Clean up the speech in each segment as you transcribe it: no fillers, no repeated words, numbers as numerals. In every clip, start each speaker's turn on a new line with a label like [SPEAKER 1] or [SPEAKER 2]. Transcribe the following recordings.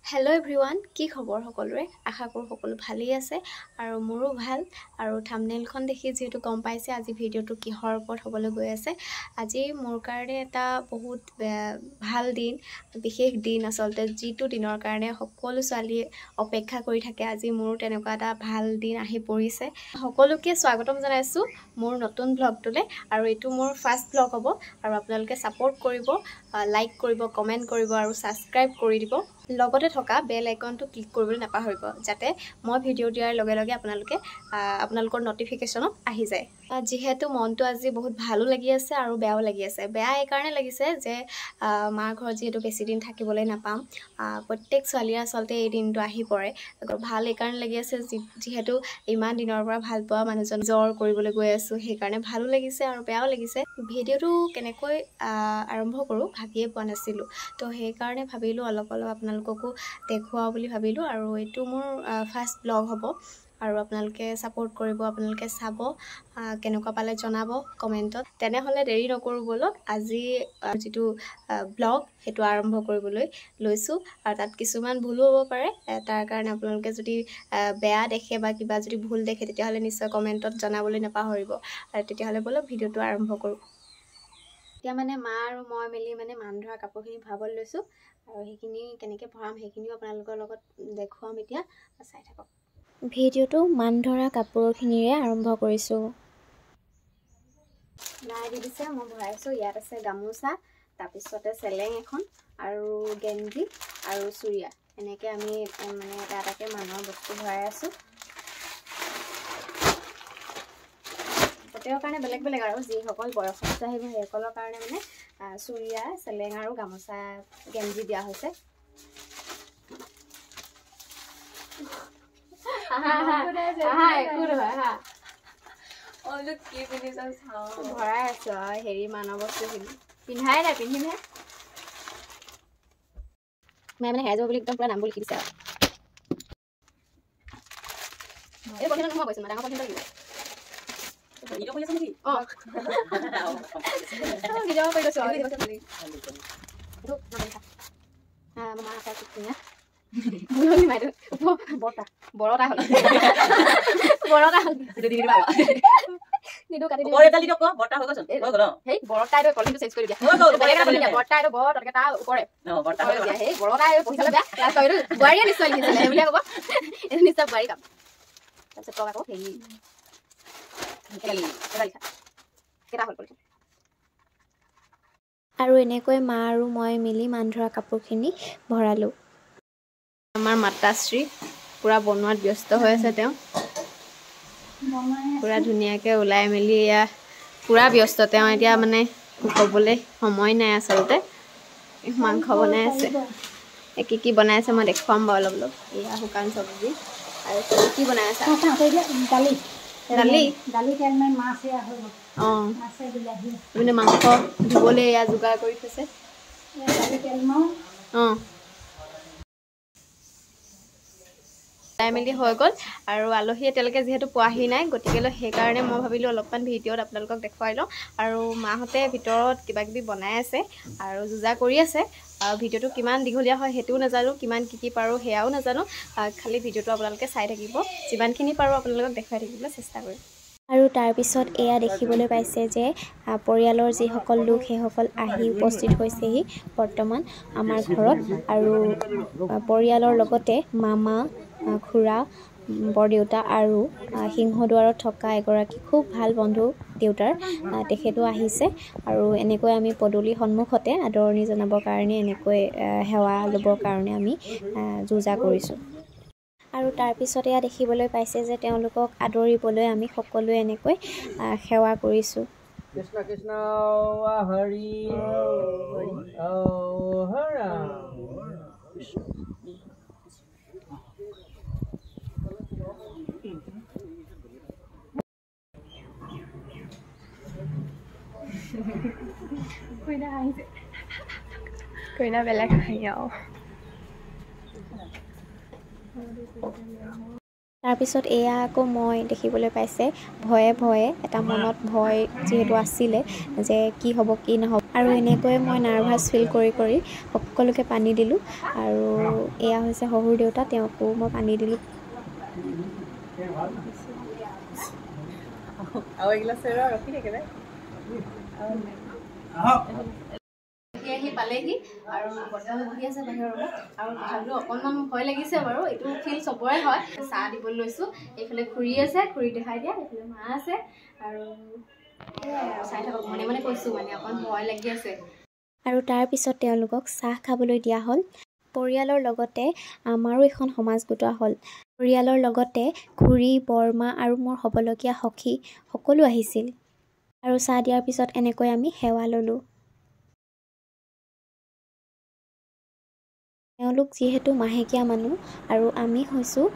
[SPEAKER 1] Hello everyone, কি খবৰ সকলোৰে আশা কৰো সকলো ভালেই আছে আৰু মোৰো ভাল আৰু থাম্বনেইলখন দেখি যেহেতু গম পাইছে আজি ভিডিওটো কিহৰ ওপৰত হ'বলৈ গৈ আছে আজি মোৰ কাৰণে এটা বহুত ভাল দিন বিশেষ দিন আসলতে যিটো দিনৰ কাৰণে সকলো ছোৱালী অপেক্ষা কৰি থাকে আজি মোৰ তেনেকুৱা এটা ভাল দিন আহি পৰিছে সকলোকে স্বাগতম জনাইছো মোৰ নতুন ব্লগটোলে আৰু এটো মোৰ ফাৰ্স্ট ব্লগ হ'ব আৰু আপোনালোকে সাপোৰ্ট কৰিব লাইক কৰিব কমেন্ট কৰিব আৰু সাবস্ক্ৰাইব কৰি দিব লগতে থকা বেল আইকনটো ক্লিক কৰিবলৈ নাপাহৰিব যাতে মই ভিডিও দিয়াৰ লগে লগে আপোনালোকৰ নটিফিকেশনত আহি যায় যেহেতু মনটো আজি বহুত ভালো লাগি আছে আৰু বেয়াও লাগি আছে বেয়া এই কাৰণে লাগিছে যে মাৰ ঘৰত যেহেতু বেছি দিন থাকিবলৈ নাপাম প্ৰত্যেক ছোৱালীৰ আসলতে এই দিনটো আহি পৰে ভাল এই কাৰণে লাগি আছে যেহেতু ইমান দিনৰ পৰা ভাল পোৱা মানুহজন জ্বৰ কৰিবলৈ গৈ আছো সেই কাৰণে ভালো লাগিছে আৰু বেয়াও লাগিছে ভিডিওটো কেনেকৈ আৰম্ভ কৰো ভাবিয়ে পোৱা নাছিলো তো সেই কাৰণে ভাবিলো অলপ আপোনালোককো দেখুৱাও বুলি ভাবিলো আৰু এটো মোৰ ফাৰ্স্ট ব্লগ হ'ব আৰু আপোনালোকে সাপোৰ্ট কৰিব আপোনালোকে চাব কেনেকুৱা পালে জনাব কমেন্টত তেনেহলে দেৰি নকৰো বলক আজি যেটো ব্লগ হেতু আৰম্ভ কৰিবলৈ লৈছো আৰু তাত কিছুমান ভুলো হ'ব পাৰে তাৰ কাৰণে আপোনালোকে যদি বেয়া দেখে বা কিবা যদি ভুল দেখে তেতিয়াহলে নিশ্চয় কমেন্টত জনাবলৈ নাপাহৰিব আৰু তেতিয়াহলে বলক ভিডিওটো আৰম্ভ কৰো এতিয়া মানে মা আৰু মই মিলি মানে মান ধৰা কাপোৰখিনি ভৰাবলৈ লৈছো আৰু হেখিনি কেনেকৈ ভৰাম হেখিনিও আপোনালোকৰ লগত দেখুৱাম এতিয়া চাই থাকক ভিডিওটো মান ধৰা কাপোৰখিনিৰে আৰম্ভ কৰিছো নাই দিছে মই ভৰাইছো ইয়াত আছে গামোচা তাৰপিছতে চেলেং এখন আৰু গেঞ্জি আৰু চুৰিয়া এনেকৈ আমি মানে এটাকে মানৰ বস্তু ভৰাই আছো তেওঁৰ কাৰণে বেলেগ বেলেগ আৰু যি সকল বয়সস্থ আহিব হেকলৰ কাৰণে মানে চুৰিয়া চেলেং আৰু গামোচা গেঞ্জি দিয়া হৈছে ভৰাই আছো হেৰি মানৰ বস্তু পিন্ধাই নাই পিন্ধিমহে মই মানে হেজৰ বুলি একদম পুৰা নাম বুলি লিখি দিছে এই পঢ়িলে নহয় কৈছো ডাঙৰ পঢ়িলে লাগিব ভিডিও কৰি আছে নেকি ভিডিও কৰি আছো মামা আছে কিনা বুলনি মাইটো বৰটা বৰটা হল বৰটা হল নিদু কাটি দিও বৰটা লিটো ক বৰটা হৈ গছন হৈ গল হেই বৰটাইটো কলিটো চেঞ্জ কৰি দিয়া হৈ গল বৰটাইটো বৰ তকে তা উপৰে বৰটা হৈ দিয়া হেই বৰটাই পইচালে বেয়া ক্লাছ কৰিলো গুৱাৰিয়ে নিশ্চয় লিখিছিলে হে বুলি কব এনে নিশ্চয় গুৱাৰি কাম তাৰপিছত কওক আকৌ হেই আৰু এনেকৈ মা আৰু মই মিলি মান ধৰা কাপোৰখিনি ভৰালো আমাৰ মাতাশ্ৰী পুৰা বনোৱাত ব্যস্ত হৈ আছে তেওঁ পুৰা ধুনীয়াকে ওলাই মেলি ইয়া পুৰা ব্যস্ত তেওঁ এতিয়া মানে ক'বলৈ সময় নাই আসলতে মাংস বনাই আছে কি বনাই আছে মই দেখুৱাম বাৰু অলপ এয়া শুকান চব্জি আৰু কি বনাই আছে দালি দালি দালি তেল মে মাছ এয়া হৈ গ'ল মাছে বিলাহী মানে মাংস ধুবলৈ এয়া যোগাৰ কৰি থৈছে দালি তেল মাছ টাইমেলি হৈ গ'ল আৰু আলহী এতিয়ালৈকে যেহেতু পোৱাহি নাই গতিকে সেইকাৰণে মই ভাবিলোঁ অলপমান ভিডিঅ'ত আপোনালোকক দেখুৱাই লওঁ আৰু মাহঁতে ভিতৰত কিবা কিবি বনাই আছে আৰু যোজা কৰি আছে আৰু ভিডিঅ'টো কিমান দীঘলীয়া হয় সেইটোও নাজানো কিমান কি পাৰোঁ সেয়াও নাজানো খালি ভিডিঅ'টো আপোনালোকে চাই থাকিব যিমানখিনি পাৰোঁ আপোনালোকক দেখুৱাই থাকিবলৈ চেষ্টা কৰিম আৰু তাৰ পিছত এয়া দেখিবলৈ পাইছে যে পৰিয়ালৰ যিসকল লোক সেইসকল আহি উপস্থিত হৈছেহি বৰ্তমান আমাৰ ঘৰত আৰু পৰিয়ালৰ লগতে মামা খুৰা বৰদেউতা আৰু সিংহদুৱাৰত থকা এগৰাকী খুব ভাল বন্ধু দেউতাৰ তেখেতো আহিছে আৰু এনেকৈ আমি পদূলি সন্মুখতে আদৰণি জনাবৰ কাৰণে এনেকৈ সেৱা ল'বৰ কাৰণে আমি যোজা কৰিছোঁ আৰু তাৰ পিছতে এয়া দেখিবলৈ পাইছে যে তেওঁলোকক আদৰিবলৈ আমি সকলোৱে এনেকৈ সেৱা কৰিছোঁ কৃষ্ণ কৃষ্ণ হৰি হৰা কইনা বেলেগ হাঁহি তাৰপিছত এয়া আকৌ মই দেখিবলৈ পাইছে ভয়ে ভয়ে এটা মনত ভয় যিহেতু আছিলে যে কি হ'ব কি নহ'ব আৰু এনেকৈ মই নাৰ্ভাছ ফিল কৰি সকলোকে পানী দিলোঁ আৰু এয়া হৈছে শহুৰ দেউতা তেওঁকো মই পানী দিলোঁ আহি পালেহি আৰু বৰ্তমান বহি আছে বাহিৰৰ ৰুমত আৰু তথাপিও অকণমান ভয় লাগিছে বাৰু এইটো ফিল চবৰে হয় চাহ দিবলৈ লৈছোঁ এইফালে খুৰী আছে খুৰী দেখাই দিয়া এইফালে মা আছে আৰু চাই থাকক মনে মনে কৈছোঁ মানে অকণ ভয় লাগি আছে আৰু তাৰপিছত তেওঁলোকক চাহ খাবলৈ দিয়া হ'ল পৰিয়ালৰ লগতে আমাৰো এখন সমাজ গোটোৱা হ'ল পৰিয়ালৰ লগতে খুৰী বৰমা আৰু মোৰ হ'বলগীয়া সখী সকলো আহিছিল আৰু চাহ দিয়াৰ পিছত এনেকৈ আমি সেৱা ল'লোঁ তেওঁলোক যিহেতু মাহেকীয়া মানুহ আৰু আমি হৈছোঁ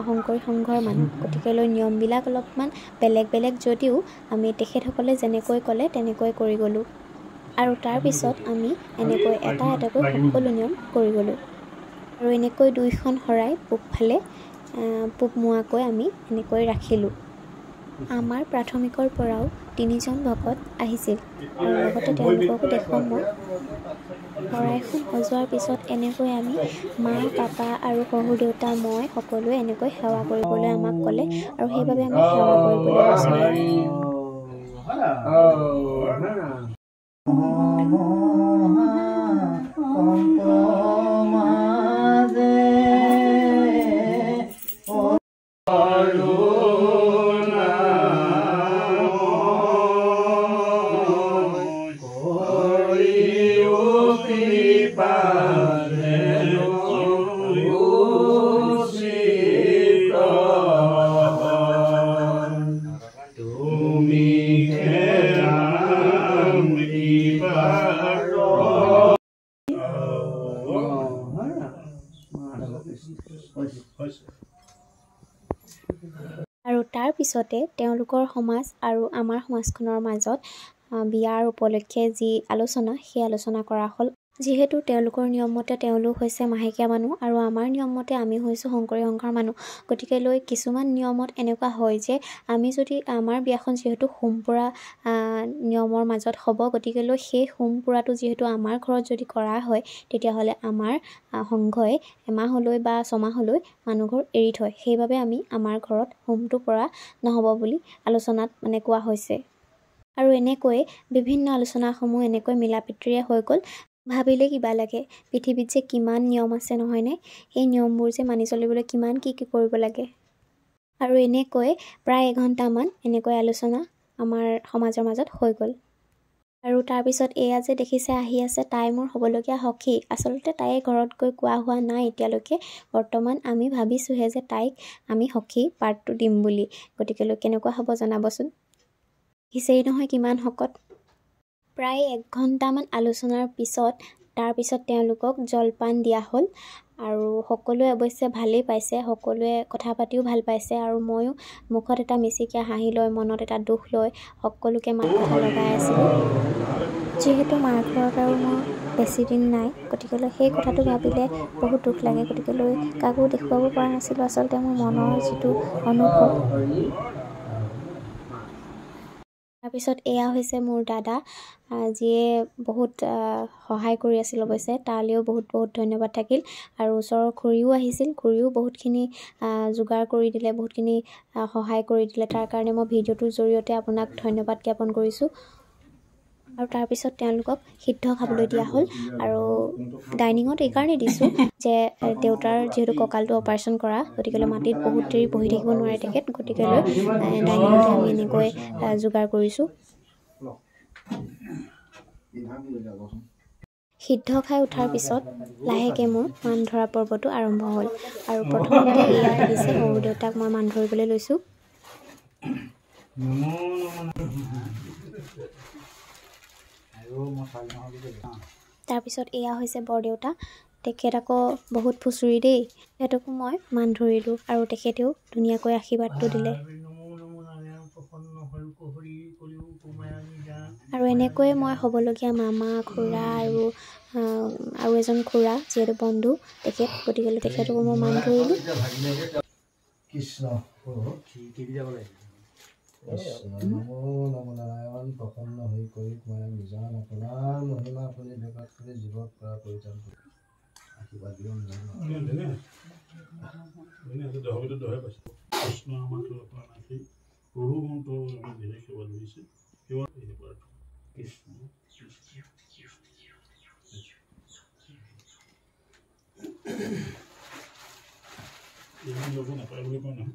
[SPEAKER 1] শংকৰী সংঘৰ মানুহ গতিকেলৈ নিয়মবিলাক অলপমান বেলেগ যদিও আমি তেখেতসকলে যেনেকৈ ক'লে তেনেকৈ কৰি গ'লোঁ আৰু তাৰপিছত আমি এনেকৈ এটাকৈ সকলো নিয়ম কৰি গ'লোঁ আৰু এনেকৈ দুইখন শৰাই পূবফালে পূব মুৱাকৈ আমি এনেকৈ ৰাখিলোঁ আমাৰ প্ৰাথমিকৰ পৰাও 3জন ভকত আহিছিল আৰু লগতে তেওঁলোককো দেখুৱাম মই শৰাইখন সজোৱাৰ পিছত এনেকৈ আমি মা পাপা আৰু শহুৰ দেউতা মই সকলোৱে এনেকৈ সেৱা কৰিবলৈ আমাক ক'লে আৰু সেইবাবে আমি সেৱা কৰিবলৈ আৰু তাৰ পিছতে তেওঁলোকৰ সমাজ আৰু আমাৰ সমাজখনৰ মাজত বিয়াৰ উপলক্ষে যি আলোচনা সেই আলোচনা কৰা হ'ল যিহেতু তেওঁলোকৰ নিয়ম মতে তেওঁলোক হৈছে মাহেকীয়া মানুহ আৰু আমাৰ নিয়ম মতে আমি হৈছোঁ শংকৰী সংঘৰ মানুহ গতিকে লৈ কিছুমান নিয়মত এনেকুৱা হয় যে আমি যদি আমাৰ বিয়াখন যিহেতু হোমপুৰা নিয়মৰ মাজত হ'ব গতিকে লৈ সেই হোমপুৰাটো যিহেতু আমাৰ ঘৰত যদি কৰা হয় তেতিয়াহ'লে আমাৰ সংঘই এমাহলৈ বা ছমাহলৈ মানুহঘৰ এৰি থয় সেইবাবে আমি আমাৰ ঘৰত হোমটো পৰা নহ'ব বুলি আলোচনাত মানে কোৱা হৈছে আৰু এনেকৈ বিভিন্ন আলোচনাসমূহ এনেকৈ মিলাপ্ৰীতিৰে হৈ গ'ল ভাবিলে কিবা লাগে পৃথিৱীত যে কিমান নিয়ম আছে নহয়নে এই নিয়মবোৰ যে মানি চলিবলৈ কিমান কি কৰিব লাগে আৰু এনেকৈ প্ৰায় এঘণ্টামান এনেকৈ আলোচনা আমাৰ সমাজৰ মাজত হৈ গ'ল আৰু তাৰপিছত এয়া যে দেখিছে আহি আছে তাই মোৰ হ'বলগীয়া সখী আচলতে তাইয়ে ঘৰত গৈ কোৱা হোৱা নাই এতিয়ালৈকে বৰ্তমান আমি ভাবিছোঁহে যে তাইক আমি সখী পাৰ্টটো দিম বুলি গতিকেলৈ কেনেকুৱা হ'ব জনাবচোন দেখিছেই নহয় কিমান শকত প্ৰায় 1 ঘণ্টামান আলোচনাৰ পিছত তাৰপিছত তেওঁলোকক জলপান দিয়া হ'ল আৰু সকলোৱে অৱশ্যে ভালেই পাইছে সকলোৱে কথা পাতিও ভাল পাইছে আৰু ময়ো মুখত এটা মিচিকিয়া হাঁহি লৈ মনত এটা দুখ লৈ সকলোকে মাত কথা লগাই আছিলোঁ যিহেতু মাৰ ঘৰত আৰু মোৰ বেছি দিন নাই গতিকেলৈ সেই কথাটো ভাবিলে বহুত দুখ লাগে গতিকেলৈ কাকো দেখুৱাব পৰা নাছিলোঁ আচলতে মোৰ মনৰ যিটো অনুভৱ তাৰপিছত এয়া হৈছে মোৰ দাদা যিয়ে বহুত সহায় কৰি আছিল অৱশ্যে তালৈও বহুত ধন্যবাদ থাকিল আৰু ওচৰৰ খুৰীও আহিছিল খুৰীও বহুতখিনি যোগাৰ কৰি দিলে বহুতখিনি সহায় কৰি দিলে তাৰ কাৰণে মই ভিডিঅ'টোৰ জৰিয়তে আপোনাক ধন্যবাদ জ্ঞাপন কৰিছোঁ আৰু তাৰপিছত তেওঁলোকক সিদ্ধ খাবলৈ দিয়া হ'ল আৰু ডাইনিঙত এইকাৰণে দিছোঁ যে দেউতাৰ যিহেতু কঁকালটো অপাৰেশ্যন কৰা গতিকেলৈ মাটিত বহুত দেৰি বহি থাকিব নোৱাৰে তেখেত গতিকেলৈ ডাইনিঙতে আমি এনেকৈ যোগাৰ কৰিছোঁ সিদ্ধ খাই উঠাৰ পিছত লাহেকৈ মোৰ মান ধৰা পৰ্বটো আৰম্ভ হ'ল আৰু প্ৰথমতে এয়া দেখিছে সৰু দেউতাক মই মান ধৰিবলৈ লৈছোঁ তাৰপিছত এয়া হৈছে বৰদেউতা তেখেত আকৌ বহুত ফুচুৰি দেই তেখেতকো মই মান ধৰিলোঁ আৰু তেখেতেও ধুনীয়াকৈ আশীৰ্বাদটো দিলে আৰু এনেকৈয়ে মই হ'বলগীয়া মামা খুৰা আৰু এজন খুৰা যিহেতু বন্ধু তেখেত গতিকে তেখেতকো মই মান ধৰিলোঁ
[SPEAKER 2] কৃষ্ণ নমো নম নাৰায়ণ প্ৰসন্ন হৈ কৰি মই নিজান আপোনাৰ মহিমা আপুনি জগত কৰি জীৱক পৰা পৰিত্ৰাণ কৰি আশীৰ্বাদ দিয়ক
[SPEAKER 3] কৃষ্ণ আমাৰ নাকি প্ৰভু মন্ত্ৰ আমি ধীৰে সেৱা ধৰিছে সেৱা কৃষ্ণ ইমান ল'ব নাপায় বুলি কয় নহয়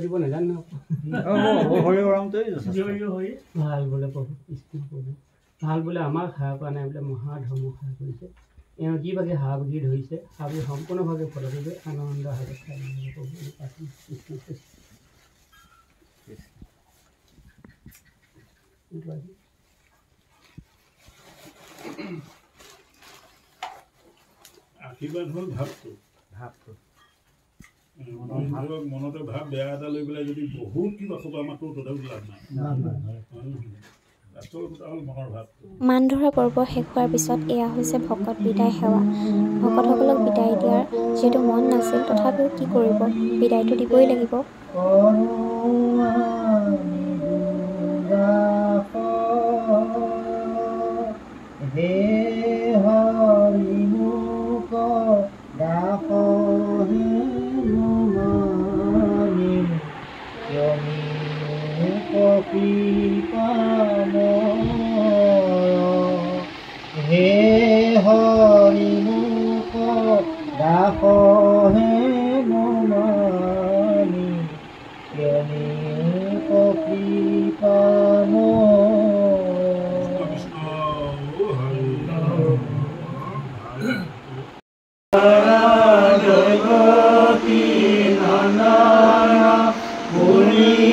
[SPEAKER 4] দিব নাজানো ভাল বোলে প্ৰভু কৃষ্ণ প্ৰভু ভাল বোলে আমাৰ সাৰ কৰা নাই বোলে মহাধৰ্ম সাৰ কৰিছে এওঁ যিভাগে হাঁহ বুজি ধৰিছে হাবি সম্পূৰ্ণভাৱে ফলভাৱে আনন্দ হাতে খাই প্ৰভু কৃষ্ণ
[SPEAKER 3] আশীৰ্বাদ হ'ল ভাৱটো মনতে ভাৱ বেয়া এটা লৈ পেলাই যদি বহুত কিবা খোবা মাতো তথাপিও লাভ নাই
[SPEAKER 1] মান ধৰা পৰ্ব শেষ হোৱাৰ পিছত এয়া হৈছে ভকত বিদায় সেৱা ভকতসকলক বিদায় দিয়াৰ যিহেতু মন নাছিল তথাপিও কি কৰিব বিদায়টো দিবই লাগিব
[SPEAKER 2] হে হৰি মুখ দাস হে মমানি কৃপাম জগতি নানা বুলি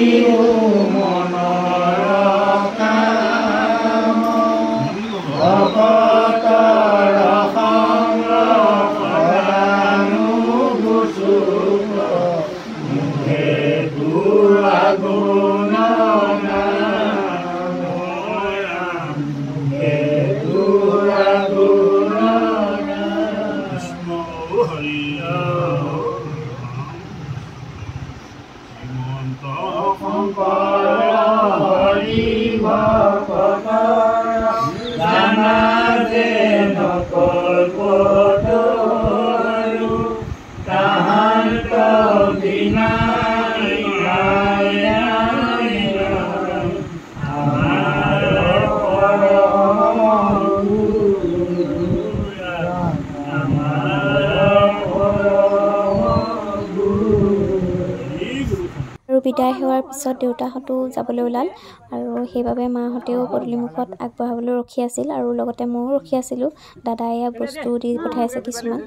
[SPEAKER 1] বিদায় সেৱাৰ পিছত দেউতাহঁতো যাবলৈ ওলাল আৰু সেইবাবে মাহঁতেও পদূলিমুখত আগবঢ়াবলৈ ৰখি আছিল আৰু লগতে ময়ো ৰখি আছিলোঁ দাদাই বস্তু দি পঠাইছে কিছুমান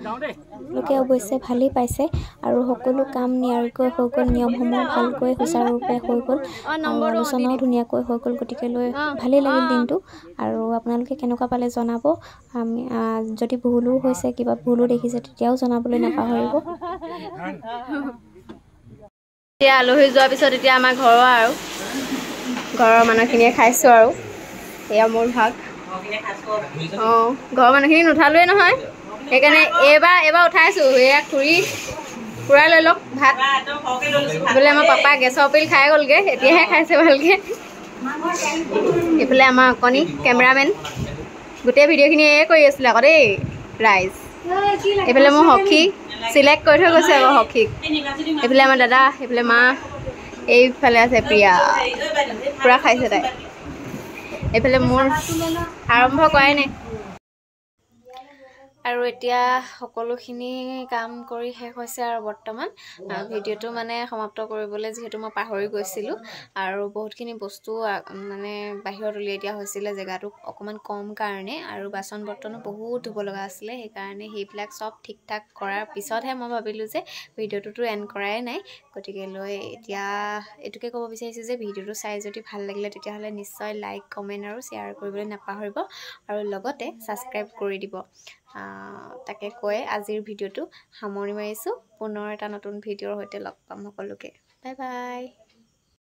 [SPEAKER 1] লোকে অৱশ্যে ভালেই পাইছে আৰু সকলো কাম নিয়াৰিকৈ হৈ গ'ল নিয়মসমূহ ভালকৈ সুচাৰুৰূপে হৈ গ'ল আৰু আলোচনাও ধুনীয়াকৈ হৈ গ'ল গতিকে লৈ ভালেই লাগিল দিনটো আৰু আপোনালোকে কেনেকুৱা পালে জনাব আমি যদি ভুলো হৈছে কিবা ভুলো দেখিছে তেতিয়াও জনাবলৈ নাপাহৰিব এতিয়া আলহী যোৱাৰ পিছত এতিয়া আমাৰ ঘৰৰ মানুহখিনিয়ে খাইছোঁ আৰু এয়া মোৰ ভাগ অঁ ঘৰৰ মানুহখিনি নুঠালোৱে নহয় সেইকাৰণে এইবাৰ উঠাইছোঁ এয়া খুৰাই লৈ লওক ভাত বোলে আমাৰ পাপা গেছৰ পিল খাই গ'লগৈ এতিয়াহে খাইছে ভালকৈ এইফালে আমাৰ অকণি কেমেৰামেন গোটেই ভিডিঅ'খিনি এয়ে কৰি আছিলে আকৌ দেই ৰাইজ এইফালে মোৰ সখী চিলেক্ট কৰি থৈ গৈছে আকৌ সখীক এইফালে আমাৰ দাদা এইফালে মা এইফালে আছে প্ৰিয়া পূৰা খাইছে তাই এইফালে মোৰ আৰম্ভ কৰাই নাই আৰু এতিয়া সকলোখিনি কাম কৰি শেষ হৈছে আৰু বৰ্তমান ভিডিঅ'টো মানে সমাপ্ত কৰিবলৈ যিহেতু মই পাহৰি গৈছিলোঁ আৰু বহুতখিনি বস্তু মানে বাহিৰত উলিয়াই দিয়া হৈছিলে জেগাটো অকণমান কম কাৰণে আৰু বাচন বৰ্তনো বহুত ধুব লগা আছিলে সেইকাৰণে সেইবিলাক চব ঠিক ঠাক কৰাৰ পিছতহে মই ভাবিলোঁ যে ভিডিঅ'টোতো এণ্ড কৰাই নাই গতিকে লৈ এতিয়া এইটোকে ক'ব বিচাৰিছোঁ যে ভিডিঅ'টো চাই যদি ভাল লাগিলে তেতিয়াহ'লে নিশ্চয় লাইক কমেণ্ট আৰু শ্বেয়াৰ কৰিবলৈ নাপাহৰিব আৰু লগতে ছাবস্ক্ৰাইব কৰি দিব তাকে কৈ আজিৰ ভিডিঅ'টো সামৰণি মাৰিছোঁ পুনৰ এটা নতুন ভিডিঅ'ৰ সৈতে লগ পাম সকলোকে বাই বাই